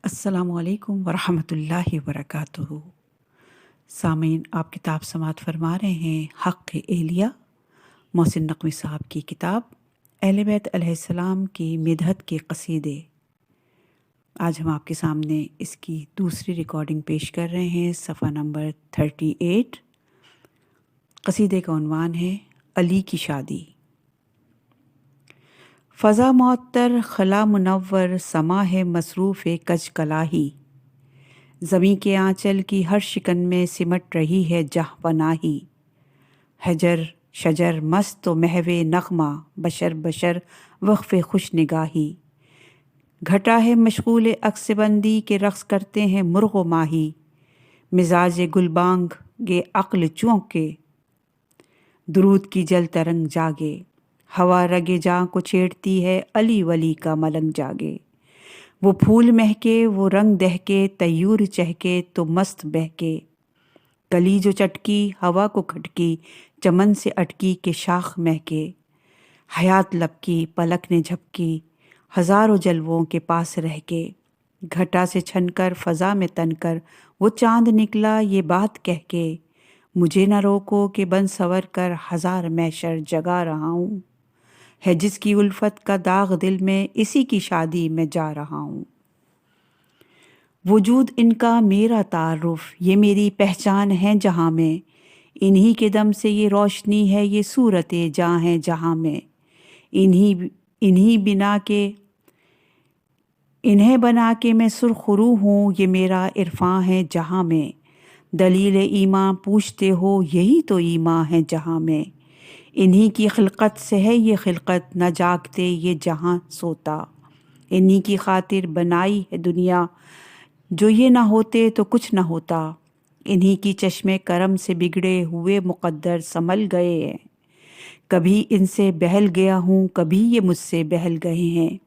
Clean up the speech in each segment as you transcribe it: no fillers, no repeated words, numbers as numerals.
السلام علیکم ورحمۃ اللہ وبرکاتہ۔ سامعین، آپ کتاب سماعت فرما رہے ہیں حق اہلیہ، محسن نقوی صاحب کی کتاب اہل بیت علیہ السلام کی مدحت کے قصیدے۔ آج ہم آپ کے سامنے اس کی دوسری ریکارڈنگ پیش کر رہے ہیں، صفحہ نمبر 38۔ قصیدے کا عنوان ہے علی کی شادی۔ فضا معطر، خلا منور، سما ہے مصروف کج کلاہی، زمیں کے آنچل کی ہر شکن میں سمٹ رہی ہے جہ پناہی، حجر شجر مست و محو نغمہ، بشر بشر وقف خوش نگاہی، گھٹا ہے مشغول عکس بندی کے رقص کرتے ہیں مرغ و ماہی، مزاج گلبانگ گے عقل چونکے، درود کی جل ترنگ جاگے، ہوا رگے جاں کو چھیڑتی ہے علی ولی کا ملنگ جاگے، وہ پھول مہکے وہ رنگ دہکے طیور چہکے تو مست بہکے، کلی جو چٹکی ہوا کو کھٹکی چمن سے اٹکی کے شاخ مہکے، حیات لپکی پلک نے جھپکی ہزاروں جلووں کے پاس رہ کے، گھٹا سے چھن کر فضا میں تن کر وہ چاند نکلا یہ بات کہہ کے، مجھے نہ روکو کہ بن سور کر ہزار محشر جگا رہا ہوں، ہے جس کی الفت کا داغ دل میں اسی کی شادی میں جا رہا ہوں، وجود ان کا میرا تعارف یہ میری پہچان ہے جہاں میں، انہی کے دم سے یہ روشنی ہے یہ صورت جاں ہے جہاں میں، انہیں بنا کے میں سرخرو ہوں یہ میرا عرفاں ہے جہاں میں، دلیل ایماں پوچھتے ہو یہی تو ایماں ہے جہاں میں، انہی کی خلقت سے ہے یہ خلقت نہ جاگتے یہ جہاں سوتا، انہی کی خاطر بنائی ہے دنیا جو یہ نہ ہوتے تو کچھ نہ ہوتا، انہی کی چشمے کرم سے بگڑے ہوئے مقدر سنبھل گئے ہیں، کبھی ان سے بہل گیا ہوں کبھی یہ مجھ سے بہل گئے ہیں،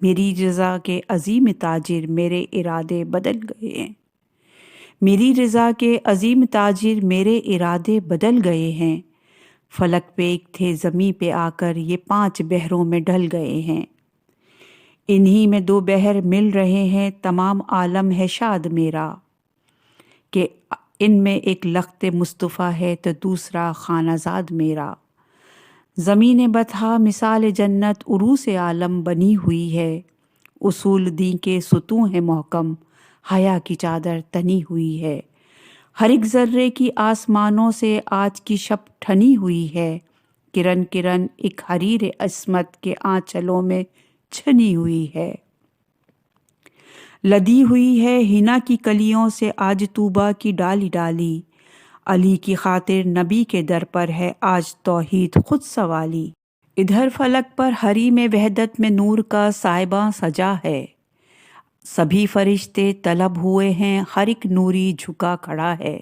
میری رضا کے عظیم تاجر میرے ارادے بدل گئے ہیں، میری رضا کے عظیم تاجر میرے ارادے بدل گئے ہیں، فلک پہ ایک تھے زمیں پہ آ کر یہ 5 بحروں میں ڈھل گئے ہیں، انہی میں 2 بحر مل رہے ہیں تمام عالم ہے شاد میرا، کہ ان میں ایک لخت مصطفیٰ ہے تو دوسرا خانہ زاد میرا، زمین بطحا مثال جنت عروس عالم بنی ہوئی ہے، اصول دین کے ستون ہے محکم حیا کی چادر تنی ہوئی ہے، ہر ایک ذرے کی آسمانوں سے آج کی شب ٹھنی ہوئی ہے، کرن کرن ایک حریر عصمت کے آنچلوں میں چھنی ہوئی ہے، لدی ہوئی ہے ہنا کی کلیوں سے آج طوبہ کی ڈالی ڈالی، علی کی خاطر نبی کے در پر ہے آج توحید خود سوالی، ادھر فلک پر حریم وحدت میں نور کا سائباں سجا ہے، سبھی فرشتے طلب ہوئے ہیں ہر ایک نوری جھکا کھڑا ہے،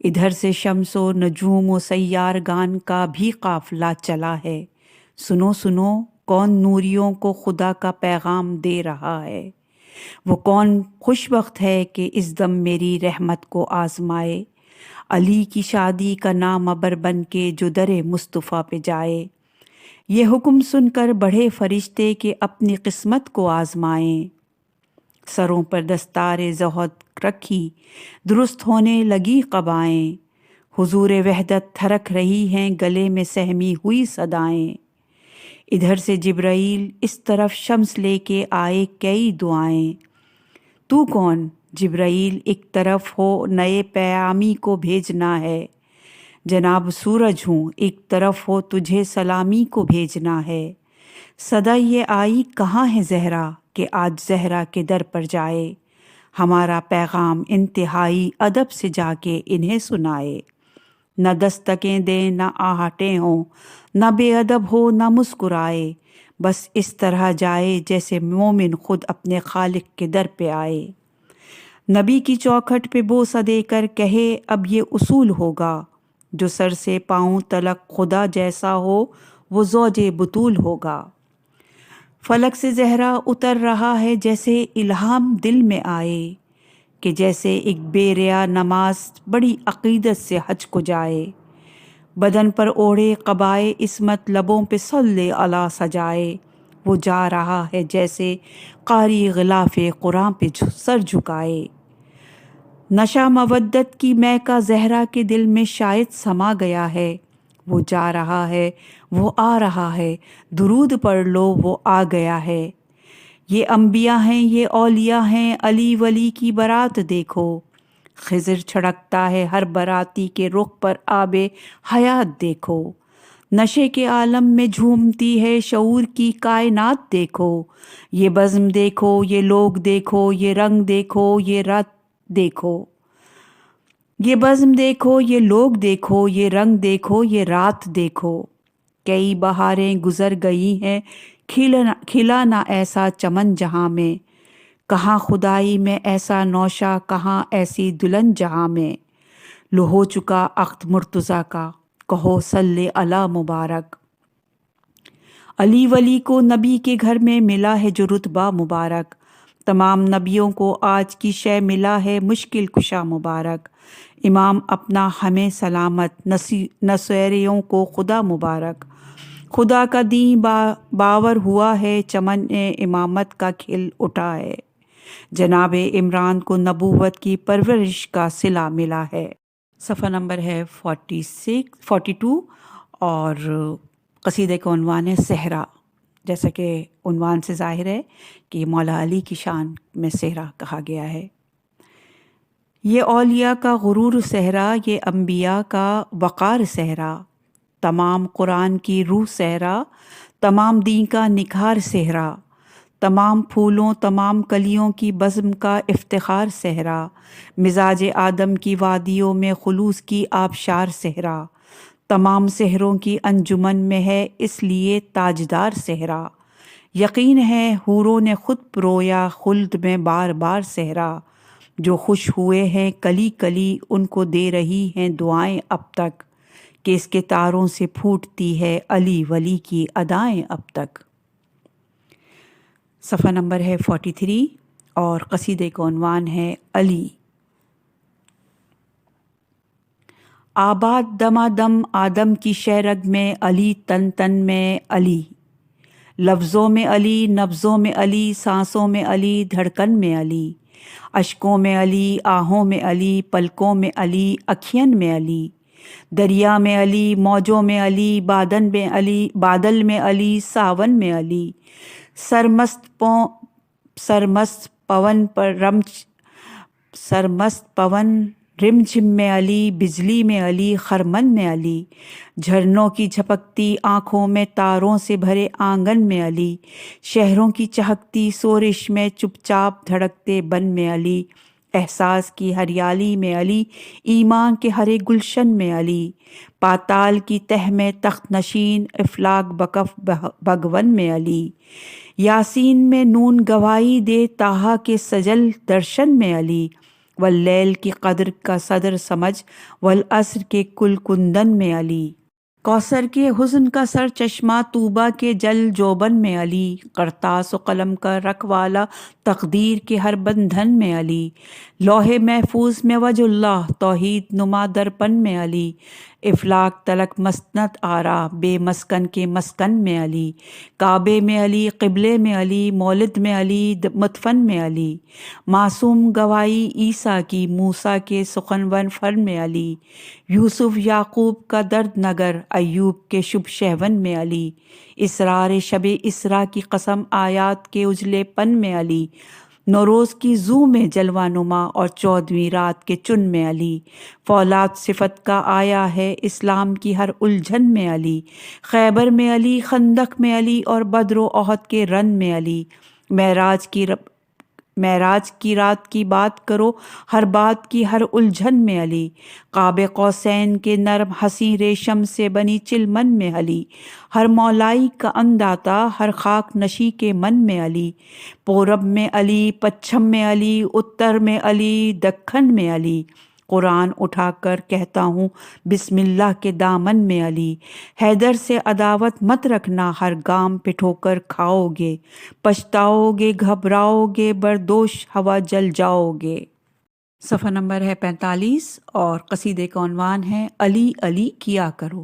ادھر سے شمس و نجوم و سیارگان کا بھی قافلہ چلا ہے، سنو سنو کون نوریوں کو خدا کا پیغام دے رہا ہے، وہ کون خوش بخت ہے کہ اس دم میری رحمت کو آزمائے، علی کی شادی کا نامبر بن کے جو در مصطفیٰ پہ جائے، یہ حکم سن کر بڑھے فرشتے کہ اپنی قسمت کو آزمائیں، سروں پر دستار زہد رکھی درست ہونے لگی قبائیں، حضور وحدت تھرک رہی ہیں گلے میں سہمی ہوئی صدائیں، ادھر سے جبرائیل اس طرف شمس لے کے آئے کئی دعائیں، تو کون جبرائیل ایک طرف ہو نئے پیامی کو بھیجنا ہے، جناب سورج ہوں ایک طرف ہو تجھے سلامی کو بھیجنا ہے، صدا یہ آئی کہاں ہے زہرا کہ آج زہرا کے در پر جائے، ہمارا پیغام انتہائی ادب سے جا کے انہیں سنائے، نہ دستکیں دیں نہ آہٹیں ہوں نہ بے ادب ہو نہ مسکرائے، بس اس طرح جائے جیسے مومن خود اپنے خالق کے در پہ آئے، نبی کی چوکھٹ پہ بوسہ دے کر کہے اب یہ اصول ہوگا، جو سر سے پاؤں تلک خدا جیسا ہو وہ زوج بطول ہوگا، فلک سے زہرا اتر رہا ہے جیسے الہام دل میں آئے، کہ جیسے ایک بے ریا نماز بڑی عقیدت سے حج کو جائے، بدن پر اوڑھے قبائے عصمت لبوں پہ صلی علی سجائے، وہ جا رہا ہے جیسے قاری غلاف قرآن پہ سر جھکائے۔ نشہ مودت کی مے کا زہرا کے دل میں شاید سما گیا ہے، وہ جا رہا ہے، وہ آ رہا ہے، درود پڑھ لو وہ آ گیا ہے۔ یہ انبیاء ہیں، یہ اولیاء ہیں، علی ولی کی برات دیکھو، خضر چھڑکتا ہے ہر براتی کے رخ پر آب حیات دیکھو۔ نشے کے عالم میں جھومتی ہے شعور کی کائنات دیکھو، یہ بزم دیکھو، یہ لوگ دیکھو، یہ رنگ دیکھو، یہ رات دیکھو۔ یہ بزم دیکھو، یہ لوگ دیکھو، یہ رنگ دیکھو، یہ رات دیکھو۔ کئی بہاریں گزر گئی ہیں، کھلا نہ ایسا چمن جہاں میں، کہاں خدائی میں ایسا نوشہ، کہاں ایسی دلہن جہاں میں۔ لو ہو چکا عقد مرتضیٰ کا، کہو صلی علی مبارک۔ علی ولی کو نبی کے گھر میں ملا ہے جو رتبہ مبارک، تمام نبیوں کو آج کی شے ملا ہے مشکل کشا مبارک۔ امام اپنا ہمیں سلامت، نصیریوں کو خدا مبارک۔ خدا کا دین باور ہوا ہے، چمن امامت کا کھل اٹھا ہے، جناب عمران کو نبوت کی پرورش کا صلہ ملا ہے۔ صفحہ نمبر ہے 42 اور قصیدے کا عنوان ہے صحرا۔ جیسا کہ عنوان سے ظاہر ہے کہ مولا علی کی شان میں صحرا کہا گیا ہے۔ یہ اولیاء کا غرور صحرا، یہ انبیاء کا وقار صحرا، تمام قرآن کی روح صحرا، تمام دین کا نکھار صحرا، تمام پھولوں تمام کلیوں کی بزم کا افتخار صحرا، مزاج آدم کی وادیوں میں خلوص کی آبشار صحرا، تمام صحروں کی انجمن میں ہے اس لیے تاجدار صحرا، یقین ہے حوروں نے خود پرویا خلد میں بار بار صحرا، جو خوش ہوئے ہیں کلی کلی ان کو دے رہی ہیں دعائیں اب تک، کہ اس کے تاروں سے پھوٹتی ہے علی ولی کی ادائیں اب تک۔ صفحہ نمبر ہے 43 اور قصیدے کا عنوان ہے علی۔ آباد دمادم آدم کی شہرگ میں علی، تن تن میں علی، لفظوں میں علی، نبضوں میں علی، سانسوں میں علی، دھڑکن میں علی، اشکوں میں علی، آہوں میں علی، پلکوں میں علی، اکھین میں علی، دریا میں علی، موجوں میں علی، بادل میں علی، ساون میں علی، سرمست پون رم جھم میں علی، بجلی میں علی، خرمن میں علی، جھرنوں کی جھپکتی آنکھوں میں، تاروں سے بھرے آنگن میں علی، شہروں کی چہکتی سورش میں، چپ چاپ دھڑکتے بن میں علی، احساس کی ہریالی میں علی، ایمان کے ہرے گلشن میں علی، پاتال کی تہ میں تخت نشین، افلاک بکف بھگون میں علی، یاسین میں نون گواہی دے طٰہٰ کے سجل درشن میں علی، واللیل کی قدر کا صدر سمجھ، والعصر کے کل کندن میں علی، کوثر کے حزن کا سر چشمہ، طوبیٰ کے جل جوبن میں علی، کرتاس و قلم کا رکھوالا، تقدیر کے ہر بندھن میں علی، لوح محفوظ میں وجہ اللہ، توحید نما درپن میں علی، افلاک تلک مسند آرا، بے مسکن کے مسکن میں علی، کعبے میں علی، قبلے میں علی، مولد میں علی، مدفن میں علی، معصوم گواہی عیسیٰ کی، موسیٰ کے سخنور فن میں علی، یوسف یعقوب کا درد نگر، ایوب کے شب شہون میں علی، اسرار شب اسرا کی قسم آیات کے اجلے پن میں علی، نوروز کی زو میں جلوہ نما اور 14ویں رات کے چن میں علی، فولاد صفت کا آیا ہے اسلام کی ہر الجھن میں علی، خیبر میں علی، خندق میں علی اور بدر و احد کے رن میں علی، معراج کی رات کی بات کرو ہر بات کی ہر الجھن میں علی، قاب قوسین کے نرم حسیں ریشم سے بنی چلمن میں علی، ہر مولائی کا انداتا ہر خاک نشی کے من میں علی، پورب میں علی، پچھم میں علی، اتر میں علی، دکن میں علی، قرآن اٹھا کر کہتا ہوں بسم اللہ کے دامن میں علی، حیدر سے عداوت مت رکھنا ہر گام پہ ٹھوکر کھاؤ گے، پچھتاؤ گے گھبراؤ گے بردوش ہوا جل جاؤ گے۔ صفحہ نمبر ہے 45 اور قصیدے کا عنوان ہے علی علی کیا کرو۔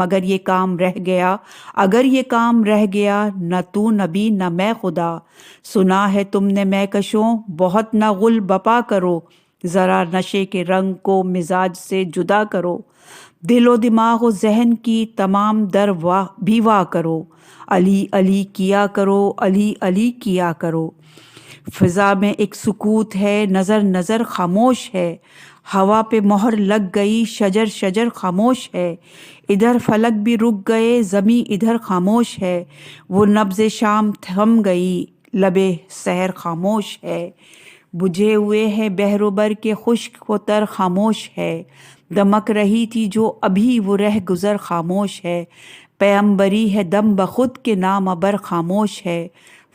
مگر یہ کام رہ گیا، اگر یہ کام رہ گیا، نہ تو نبی نہ میں خدا۔ سنا ہے تم نے میں کشوں، بہت نہ غل بپا کرو، ذرا نشے کے رنگ کو مزاج سے جدا کرو، دل و دماغ و ذہن کی تمام در بھی واہ کرو، علی علی کیا کرو، علی علی کیا کرو۔ فضا میں ایک سکوت ہے، نظر نظر خاموش ہے، ہوا پہ مہر لگ گئی، شجر شجر خاموش ہے، ادھر فلک بھی رک گئے، زمیں ادھر خاموش ہے، وہ نبض شام تھم گئی، لبے سحر خاموش ہے، بجھے ہوئے ہیں بحر و بر کے خشک و تر خاموش ہے، دمک رہی تھی جو ابھی وہ رہ گزر خاموش ہے، پیمبری ہے دم بخود کے نام بر خاموش ہے،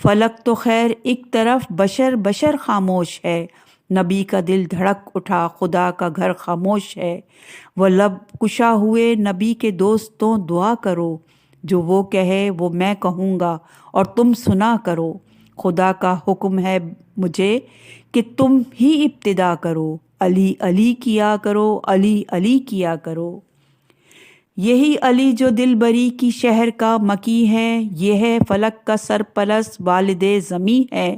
فلک تو خیر ایک طرف، بشر بشر خاموش ہے، نبی کا دل دھڑک اٹھا، خدا کا گھر خاموش ہے، وہ لب کشا ہوئے نبی کے دوستوں دعا کرو، جو وہ کہے وہ میں کہوں گا اور تم سنا کرو، خدا کا حکم ہے مجھے کہ تم ہی ابتدا کرو، علی علی کیا کرو، علی علی کیا کرو۔ یہی علی جو دل بری کی شہر کا مکی ہے، یہ ہے فلک کا سرپرست والد زمیں ہے،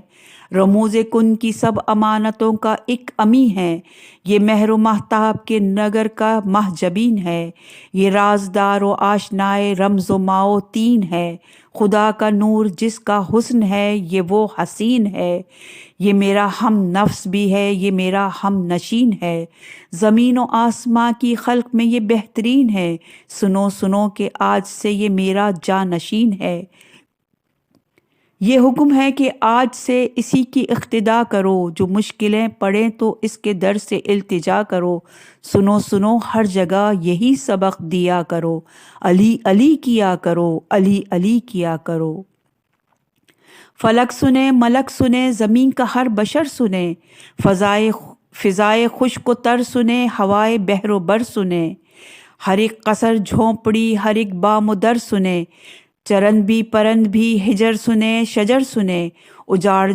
رموز کن کی سب امانتوں کا ایک امی ہے، یہ مہر و مہتاب کے نگر کا مہ جبین ہے، یہ رازدار و آشنائے رمز و ماؤ تین ہے، خدا کا نور جس کا حسن ہے یہ وہ حسین ہے، یہ میرا ہم نفس بھی ہے، یہ میرا ہم نشین ہے، زمین و آسماں کی خلق میں یہ بہترین ہے، سنو سنو کہ آج سے یہ میرا جانشین ہے، یہ حکم ہے کہ آج سے اسی کی اقتدا کرو، جو مشکلیں پڑیں تو اس کے در سے التجا کرو، سنو سنو ہر جگہ یہی سبق دیا کرو، علی علی کیا کرو، علی علی کیا کرو۔ فلک سنے، ملک سنے، زمین کا ہر بشر سنے، فضائے خشک و تر سنے، ہوائے بحر و بر سنے، ہر ایک قصر جھونپڑی، ہر ایک بام و در سنے، چرند بھی پرند بھی ہجر سنے، شجر سنے، اجاڑ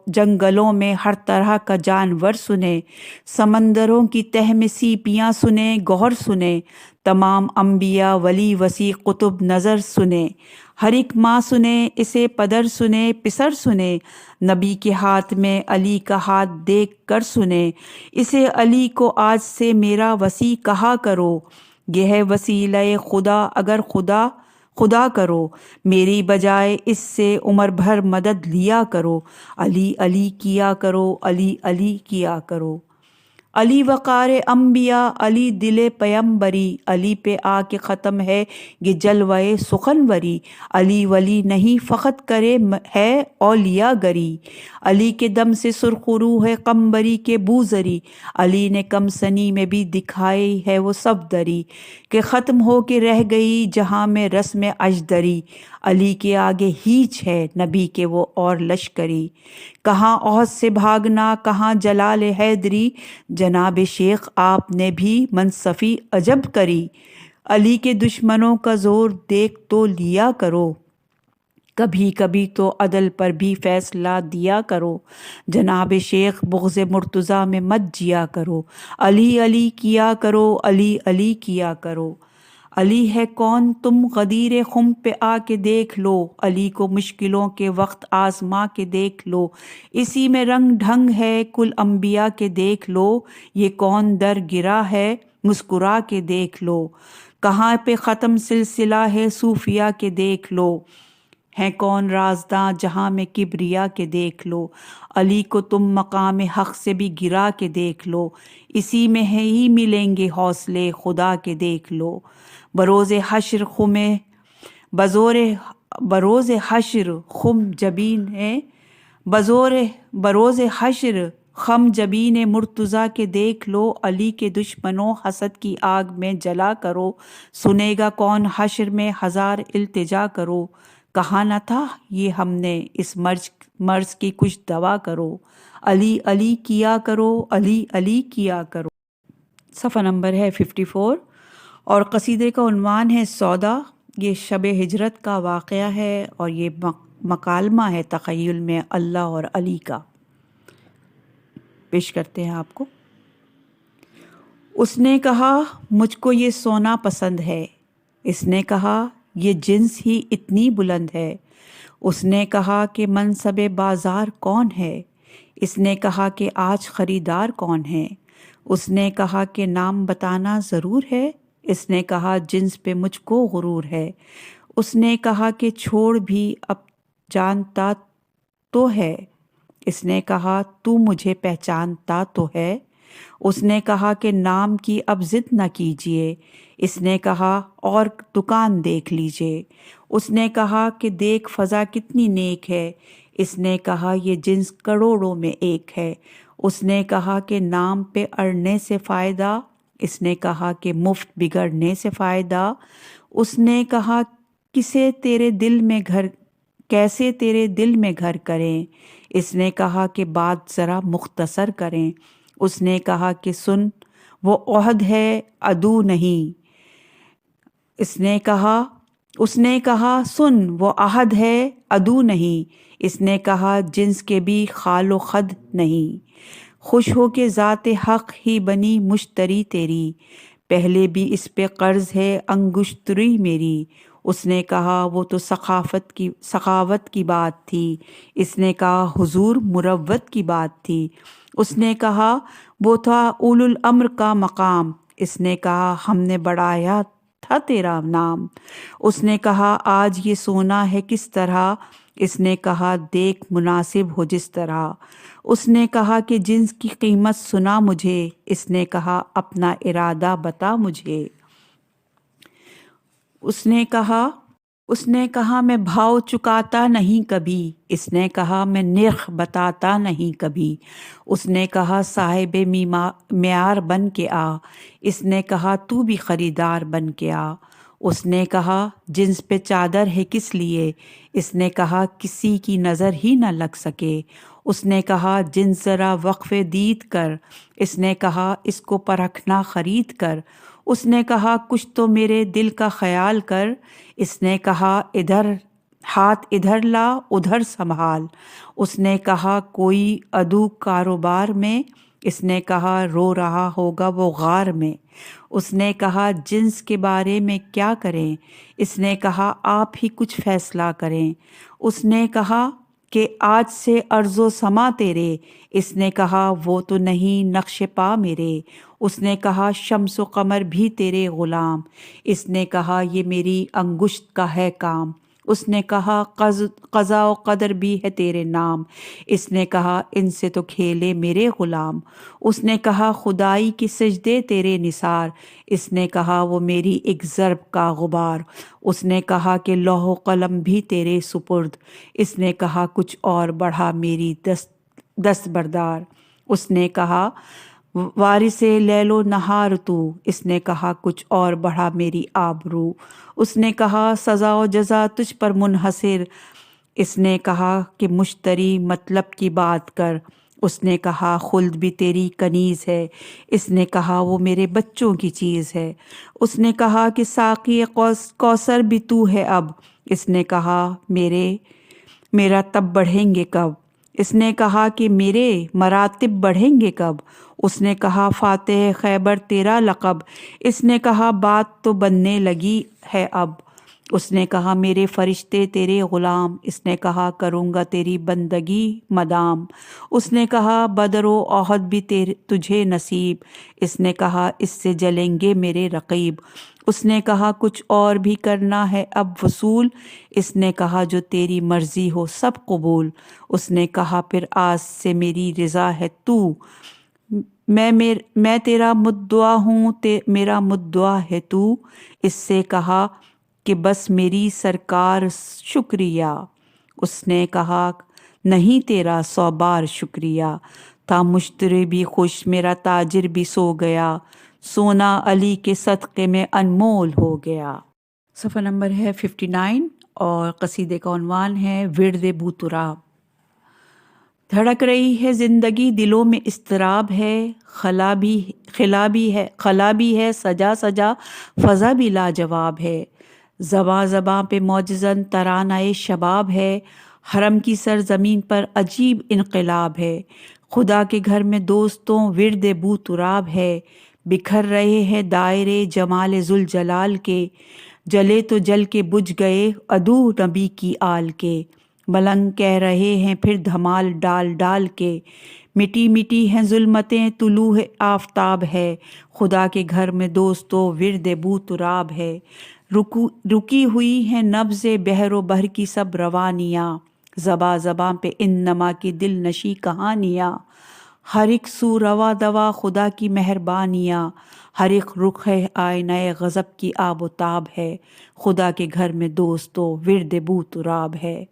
جنگلوں میں ہر طرح کا جانور سنے، سمندروں کی تہ میں سیپیاں سنے، گوہر سنے، تمام انبیاء ولی وسیع قطب نظر سنے، ہر ایک ماں سنے، اسے پدر سنے، پسر سنے، نبی کے ہاتھ میں علی کا ہاتھ دیکھ کر سنے، اسے علی کو آج سے میرا وسیع کہا کرو، یہ ہے وسیلہ خدا، اگر خدا کرو، میری بجائے اس سے عمر بھر مدد لیا کرو، علی علی کیا کرو، علی علی کیا کرو۔ علی وقار انبیاء، علی دل پیمبری، علی پہ آ کے ختم ہے یہ جلوہ سخنوری، علی ولی نہیں فقط کرے ہے اولیاء گری، علی کے دم سے سرخ روح ہے قمبری کے بوزری، علی نے کم سنی میں بھی دکھائی ہے وہ صفدری، کہ ختم ہو کے رہ گئی جہاں میں رسم اجدری، علی کے آگے ہیچ ہے نبی کے وہ اور لشکری، کہاں عہد سے بھاگنا، کہاں جلال حیدری، جناب شیخ آپ نے بھی منصفی عجب کری، علی کے دشمنوں کا زور دیکھ تو لیا کرو، کبھی کبھی تو عدل پر بھی فیصلہ دیا کرو، جناب شیخ بغض مرتضیٰ میں مت جیا کرو، علی علی کیا کرو، علی علی کیا کرو۔ علی ہے کون تم غدیر خم پہ آ کے دیکھ لو، علی کو مشکلوں کے وقت آزما کے دیکھ لو، اسی میں رنگ ڈھنگ ہے کل انبیاء کے دیکھ لو، یہ کون در گرا ہے مسکرا کے دیکھ لو، کہاں پہ ختم سلسلہ ہے صوفیہ کے دیکھ لو، ہیں کون رازداں جہاں میں کبریا کے دیکھ لو، علی کو تم مقام حق سے بھی گرا کے دیکھ لو، اسی میں ہی ملیں گے حوصلے خدا کے دیکھ لو، بروز حشر خم جبین ہے، بروز حشر خم جبین مرتضیٰ کے دیکھ لو، علی کے دشمنوں حسد کی آگ میں جلا کرو، سنے گا کون حشر میں ہزار التجا کرو، کہا نہ تھا یہ ہم نے اس مرض کی کچھ دوا کرو، علی علی کیا کرو، علی علی کیا کرو۔ صفحہ نمبر ہے 54 اور قصیدے کا عنوان ہے سودا، یہ شب ہجرت کا واقعہ ہے اور یہ مکالمہ ہے تخیل میں اللہ اور علی کا، پیش کرتے ہیں آپ کو۔ اس نے کہا مجھ کو یہ سونا پسند ہے، اس نے کہا یہ جنس ہی اتنی بلند ہے۔ اس نے کہا کہ منصب بازار کون ہے؟ اس نے کہا کہ آج خریدار کون ہے؟ اس نے کہا کہ نام بتانا ضرور ہے؟ اس نے کہا جنس پہ مجھ کو غرور ہے۔ اس نے کہا کہ چھوڑ بھی اب جانتا تو ہے۔ اس نے کہا تو مجھے پہچانتا تو ہے۔ اس نے کہا کہ نام کی اب ضد نہ کیجیے۔ اس نے کہا اور دکان دیکھ لیجیے۔ اس نے کہا کہ دیکھ فضا کتنی نیک ہے۔ اس نے کہا یہ جنس کروڑوں میں ایک ہے۔ اس نے کہا کہ نام پہ اڑنے سے فائدہ۔ اس نے کہا کہ مفت بگڑنے سے فائدہ۔ اس نے کہا کیسے تیرے دل میں گھر کریں؟ اس نے کہا کہ بات ذرا مختصر کریں۔ اس نے کہا کہ سن وہ عہد ہے عدو نہیں۔ اس نے کہا سن وہ عہد ہے عدو نہیں۔ اس نے کہا جنس کے بھی خال و خد نہیں۔ خوش ہو کے ذات حق ہی بنی مشتری تیری، پہلے بھی اس پہ قرض ہے انگشتری میری۔ اس نے کہا وہ تو سخاوت کی بات تھی۔ اس نے کہا حضور مروت کی بات تھی۔ اس نے کہا وہ تھا اولو الامر کا مقام۔ اس نے کہا ہم نے بڑھایا تھا تیرا نام۔ اس نے کہا آج یہ سونا ہے کس طرح؟ اس نے کہا دیکھ مناسب ہو جس طرح۔ اس نے کہا کہ جنس کی قیمت سنا مجھے۔ اس نے کہا اپنا ارادہ بتا مجھے۔ اس نے کہا میں بھاؤ چکاتا نہیں کبھی۔ اس نے کہا میں نرخ بتاتا نہیں کبھی۔ اس نے کہا صاحب معیار بن کے آ۔ اس نے کہا تو بھی خریدار بن کے آ۔ اس نے کہا جنس پہ چادر ہے کس لیے؟ اس نے کہا کسی کی نظر ہی نہ لگ سکے۔ اس نے کہا جنس ذرا وقف دید کر۔ اس نے کہا اس کو پرکھنا خرید کر۔ اس نے کہا کچھ تو میرے دل کا خیال کر۔ اس نے کہا ہاتھ ادھر لا ادھر سنبھال۔ اس نے کہا کوئی عدو کاروبار میں؟ اس نے کہا رو رہا ہوگا وہ غار میں۔ اس نے کہا جنس کے بارے میں کیا کریں؟ اس نے کہا آپ ہی کچھ فیصلہ کریں۔ اس نے کہا کہ آج سے ارض و سما تیرے۔ اس نے کہا وہ تو نہیں نقش پا میرے۔ اس نے کہا شمس و قمر بھی تیرے غلام۔ اس نے کہا یہ میری انگشت کا ہے کام۔ اس نے کہا قضا و قدر بھی ہے تیرے نام۔ اس نے کہا ان سے تو کھیلے میرے غلام۔ اس نے کہا خدائی کی سجدے تیرے نثار۔ اس نے کہا وہ میری ایک ضرب کا غبار۔ اس نے کہا کہ لوح و قلم بھی تیرے سپرد۔ اس نے کہا کچھ اور بڑھا میری دست بردار۔ اس نے کہا وارث لیل و نہار تو۔ اس نے کہا کچھ اور بڑھا میری آبرو۔ اس نے کہا سزا و جزا تجھ پر منحصر۔ اس نے کہا کہ مشتری مطلب کی بات کر۔ اس نے کہا خلد بھی تیری کنیز ہے۔ اس نے کہا وہ میرے بچوں کی چیز ہے۔ اس نے کہا کہ ساقی کوثر بھی تو ہے اب۔ اس نے کہا میرا تب بڑھیں گے کب؟ اس نے کہا کہ میرے مراتب بڑھیں گے کب؟ اس نے کہا فاتح خیبر تیرا لقب۔ اس نے کہا بات تو بننے لگی ہے اب۔ اس نے کہا میرے فرشتے تیرے غلام۔ اس نے کہا کروں گا تیری بندگی مدام۔ اس نے کہا بدر و احد بھی تجھے نصیب۔ اس نے کہا اس سے جلیں گے میرے رقیب۔ اس نے کہا کچھ اور بھی کرنا ہے اب وصول۔ اس نے کہا جو تیری مرضی ہو سب قبول۔ اس نے کہا پھر آج سے میری رضا ہے تو، میں تیرا مدعا ہوں میرا مدعا ہے تو۔ اس سے کہا کہ بس میری سرکار شکریہ۔ اس نے کہا نہیں تیرا 100 بار شکریہ۔ تھا مشتری بھی خوش میرا تاجر بھی سو گیا، سونا علی کے صدقے میں انمول ہو گیا۔ صفحہ نمبر ہے 59 اور قصیدے کا عنوان ہے ورد بوتراب۔ دھڑک رہی ہے زندگی دلوں میں اضطراب ہے، خلا بھی ہے سجا سجا فضا بھی لاجواب ہے، زباں پہ معجزاً ترانۂ شباب ہے، حرم کی سرزمین پر عجیب انقلاب ہے، خدا کے گھر میں دوستوں ورد بوتراب ہے، بکھر رہے ہیں دائرے جمال ذوالجلال کے، جلے تو جل کے بجھ گئے عدو نبی کی آل کے، ملنگ کہہ رہے ہیں پھر دھمال ڈال ڈال کے، مٹی مٹی ہیں ظلمتیں طلوع آفتاب ہے، خدا کے گھر میں دوستو ورد بو تراب ہے، رکی ہوئی ہیں نبض بحر و بحر کی سب روانیاں، زباں زباں پہ انما کی دل نشی کہانیاں، ہر ایک سو روا دوا خدا کی مہربانیاں، ہر ایک رخ ہے آئینہ غضب کی آب و تاب ہے، خدا کے گھر میں دوستو ورد بو تراب ہے۔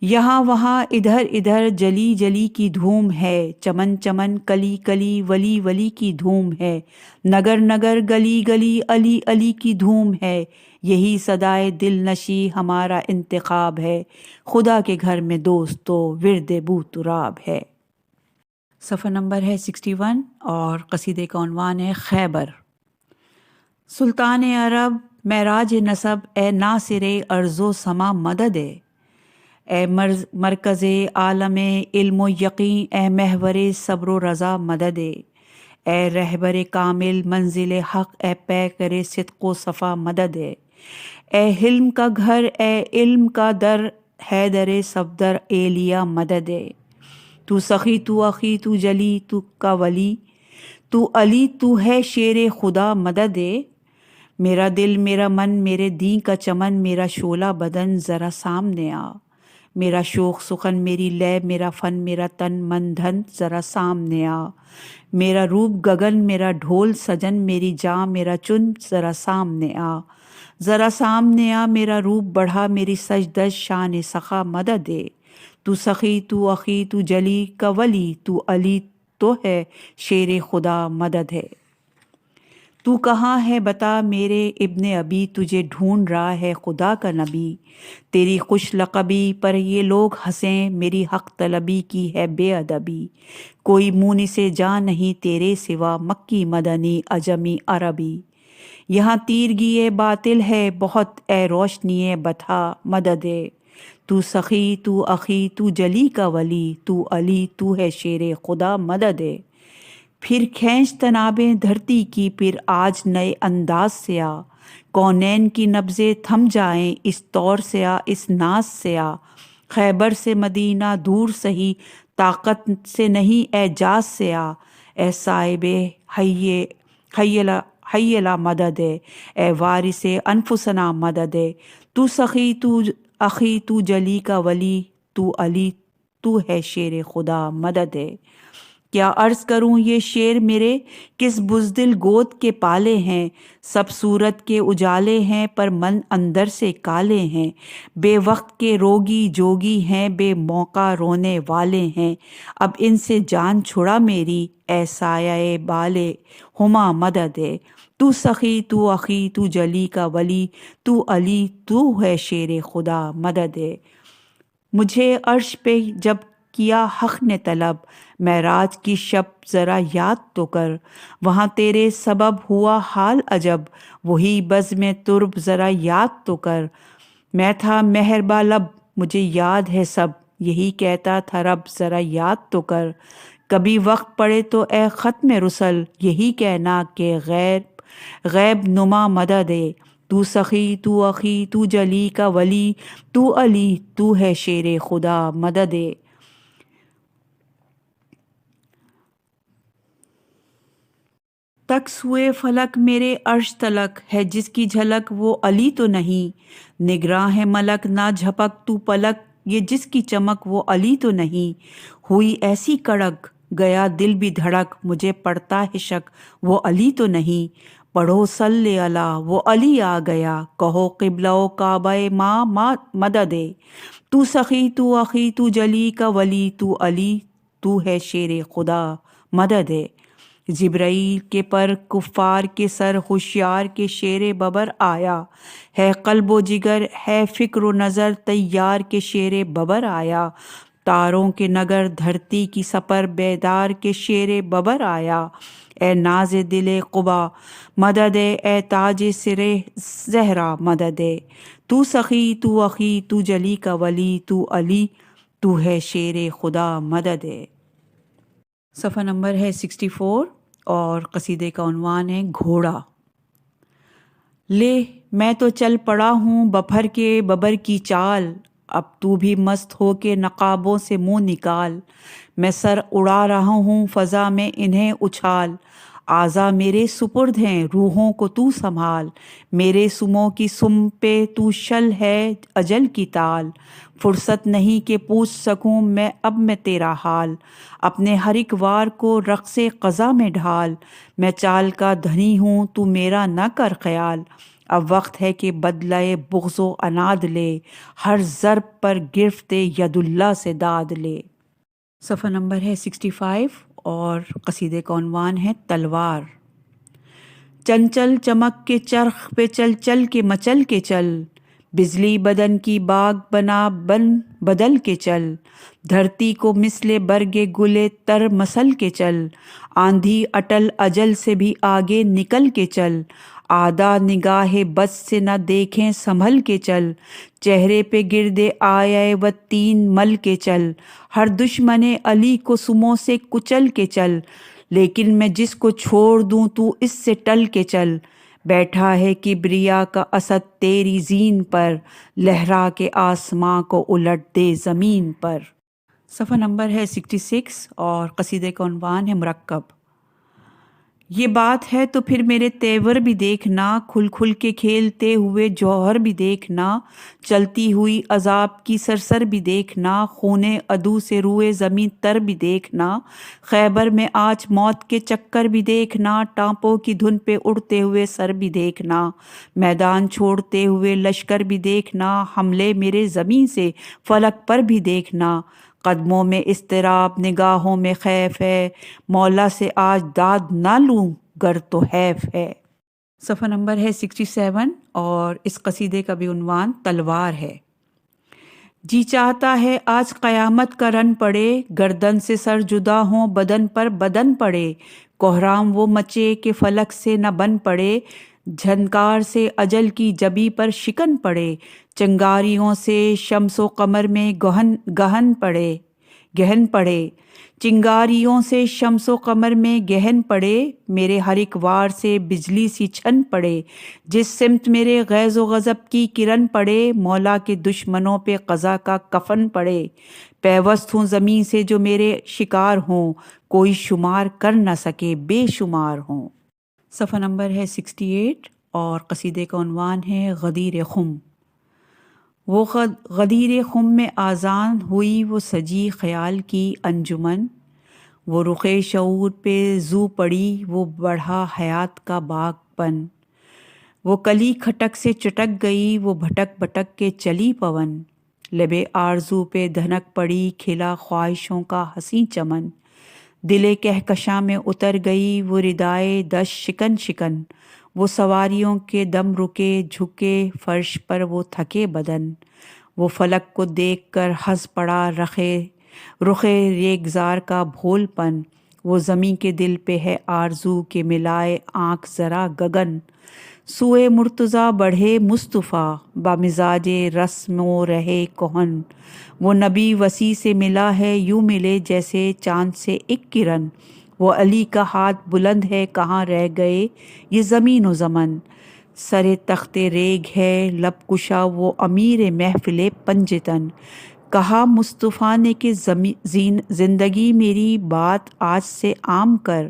یہاں وہاں ادھر ادھر جلی جلی کی دھوم ہے، چمن چمن کلی کلی ولی ولی کی دھوم ہے، نگر نگر گلی گلی علی علی کی دھوم ہے، یہی صدائے دل نشی ہمارا انتخاب ہے، خدا کے گھر میں دوستو ورد بو تراب ہے۔ صفحہ نمبر ہے 61 اور قصیدے کا عنوان ہے خیبر۔ سلطان عرب معراج نسب اے ناصر ارض و سما مدد، اے مرکز عالم علم و یقین، اے محور صبر و رضا مدد، اے رہبر کامل منزل حق، اے پیکر صدق و صفا مدد، اے حلم کا گھر، اے علم کا در، حیدر صفدر ایلیا مدد، تو سخی تو اخی تو جلی تو کا ولی، تو علی تو ہے شیر خدا مدد، میرا دل میرا من میرے دین کا چمن، میرا شعلہ بدن ذرا سامنے آ، میرا شوق سخن میری لے میرا فن میرا تن من دھن ذرا سامنے آ، میرا روپ گگن میرا ڈھول سجن میری جاں میرا چن ذرا سامنے آ، ذرا سامنے آ، میرا روپ بڑھا میری سجدش شان سخا مدد دے، تو سخی تو اخی تو جلی کا ولی، تو علی تو ہے شیر خدا مدد ہے، تو کہاں ہے بتا میرے ابن ابی، تجھے ڈھونڈ رہا ہے خدا کا نبی، تیری خوش لقبی پر یہ لوگ ہنسیں، میری حق طلبی کی ہے بے ادبی، کوئی مونی سے جا نہیں تیرے سوا، مکی مدنی عجمی عربی، یہاں تیرگی باطل ہے بہت، اے روشنی بتا مدد، تو سخی تو اخی تو جلی کا ولی، تو علی تو ہے شیر خدا مدد، پھر کھینچ تنابیں دھرتی کی پھر آج نئے انداز سے آ، کونین کی نبضیں تھم جائیں اس طور سے آ، اس ناز سے آ، خیبر سے مدینہ دور سہی طاقت سے نہیں اعجاز سے آ، اے صاحب حیلا مدد، اے وارث انفسنا مدد، تو سخی تو اخی تو جلی کا ولی، تو علی تو ہے شیر خدا مدد، کیا عرض کروں یہ شعر میرے کس بزدل گود کے پالے ہیں، سب صورت کے اجالے ہیں پر من اندر سے کالے ہیں، بے وقت کے روگی جوگی ہیں، بے موقع رونے والے ہیں، اب ان سے جان چھڑا میری، اے سایہ بالے ہما مدد، تو سخی تو اخی تو جلی کا ولی، تو علی تو ہے شیر خدا مدد، مجھے عرش پہ جب کیا حق نے طلب، معراج کی شب ذرا یاد تو کر، وہاں تیرے سبب ہوا حال عجب، وہی بزم ترب ذرا یاد تو کر، میں تھا مہربا لب مجھے یاد ہے سب، یہی کہتا تھا رب ذرا یاد تو کر، کبھی وقت پڑے تو اے ختم رسل، یہی کہنا کہ غیب نما مدد، تو سخی تو اخی تو جلی کا ولی، تو علی تو ہے شیر خدا مدد، تک سوئے فلک میرے عرش تلک ہے جس کی جھلک، وہ علی تو نہیں، نگراں ہے ملک نہ جھپک تو پلک، یہ جس کی چمک وہ علی تو نہیں، ہوئی ایسی کڑک گیا دل بھی دھڑک، مجھے پڑتا ہے شک وہ علی تو نہیں، پڑھو صلی اللہ وہ علی آ گیا، کہو قبلہ و کعبہ ماں مدد، تو سخی تو اخی تو جلی کا ولی، تو علی تو ہے شیر خدا مدد، جبرائیل کے پر کفار کے سر، ہوشیار کے شیر ببر آیا، ہے قلب و جگر ہے فکر و نظر، تیار کے شیر ببر آیا، تاروں کے نگر دھرتی کی سپر، بیدار کے شیر ببر آیا، اے ناز دل قبا مدد، اے تاج سر زہرا مدد، تو سخی تو اخی تو جلی کا ولی، تو علی تو ہے شیر خدا مدد۔ صفحہ نمبر ہے 64 اور قصیدے کا عنوان ہے گھوڑا۔ لے میں تو چل پڑا ہوں بپھر کے ببر کی چال، اب تو بھی مست ہو کے نقابوں سے منہ نکال، میں سر اڑا رہا ہوں فضا میں انہیں اچھال، اعضا میرے سپرد ہیں روحوں کو تو سنبھال، میرے سموں کی سم پہ تو شل ہے اجل کی تال، فرصت نہیں کہ پوچھ سکوں میں تیرا حال، اپنے ہر ایک وار کو رقص قضا میں ڈھال، میں چال کا دھنی ہوں تو میرا نہ کر خیال، اب وقت ہے کہ بدلے بغض و عناد لے، ہر ضرب پر گرفت ید اللہ سے داد لے۔ صفحہ نمبر ہے 65 اور قصیدے کا عنوان ہے تلوار۔ چنچل چمک کے چرخ پہ چل چل کے مچل کے چل، بجلی بدن کی باغ بنا بن بدل کے چل، دھرتی کو مثل برگ گلے تر مسل کے چل، آندھی اٹل اجل سے بھی آگے نکل کے چل، آدھا نگاہ بس سے نہ دیکھیں سنبھل کے چل، چہرے پہ گردے آئے و تین مل کے چل، ہر دشمن علی کو سموں سے کچل کے چل، لیکن میں جس کو چھوڑ دوں تو اس سے ٹل کے چل، بیٹھا ہے کبریا کا اسد تیری زین پر، لہرا کے آسماں کو الٹ دے زمین پر۔ صفحہ نمبر ہے 66 اور قصیدے کا عنوان ہے مرکب۔ یہ بات ہے تو پھر میرے تیور بھی دیکھنا، کھل کھل کے کھیلتے ہوئے جوہر بھی دیکھنا، چلتی ہوئی عذاب کی سرسر بھی دیکھنا، خون عدو سے روئے زمیں تر بھی دیکھنا، خیبر میں آج موت کے چکر بھی دیکھنا، ٹانپوں کی دھن پہ اڑتے ہوئے سر بھی دیکھنا، میدان چھوڑتے ہوئے لشکر بھی دیکھنا، حملے میرے زمیں سے فلک پر بھی دیکھنا، قدموں میں اضطراب نگاہوں میں خیف ہے، مولا سے آج داد نہ لوں گر تو حیف ہے۔ صفحہ نمبر ہے 67 اور اس قصیدے کا بھی عنوان تلوار ہے۔ جی چاہتا ہے آج قیامت کا رن پڑے، گردن سے سر جدا ہوں بدن پر بدن پڑے، کوہرام وہ مچے کہ فلک سے نہ بن پڑے، جھنکار سے اجل کی جبی پر شکن پڑے، چنگاریوں سے شمس و قمر میں گہن پڑے، چنگاریوں سے شمس و قمر میں گہن پڑے، میرے ہر ایک وار سے بجلی سی چھن پڑے، جس سمت میرے غیظ و غضب کی کرن پڑے، مولا کے دشمنوں پہ قضا کا کفن پڑے، پیوست ہوں زمین سے جو میرے شکار ہوں، کوئی شمار کر نہ سکے بے شمار ہوں۔ صفحہ نمبر ہے 68 اور قصیدے کا عنوان ہے غدیر خم۔ وہ غدیر خم میں آذان ہوئی وہ سجی خیال کی انجمن، وہ رخ شعور پہ زو پڑی وہ بڑھا حیات کا باغ پن، وہ کلی کھٹک سے چٹک گئی وہ بھٹک بھٹک کے چلی پون، لبے آرزو پہ دھنک پڑی کھلا خواہشوں کا حسین چمن، دل کہکشاں میں اتر گئی وہ ردائے دشت شکن شکن، وہ سواریوں کے دم رکے جھکے فرش پر وہ تھکے بدن، وہ فلک کو دیکھ کر ہنس پڑا رخے ریگزار کا بھول پن، وہ زمیں کے دل پہ ہے آرزو کے ملائے آنکھ ذرا گگن، سوئے مرتضیٰ بڑھے مصطفیٰ بمزاج رسم و رہے کہن، وہ نبی وسیع سے ملا ہے یوں ملے جیسے چاند سے ایک کرن، وہ علی کا ہاتھ بلند ہے کہاں رہ گئے یہ زمین و زمن، سر تخت ریگ ہے لب کشا وہ امیر محفل پنجتن، کہا مصطفیٰ نے کہ زندگی میری بات آج سے عام کر،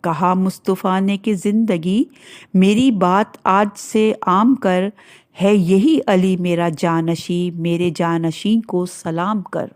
کہا مصطفیٰ نے کہ زندگی میری بات آج سے عام کر، ہے یہی علی میرا جانشیں میرے جانشیں کو سلام کر۔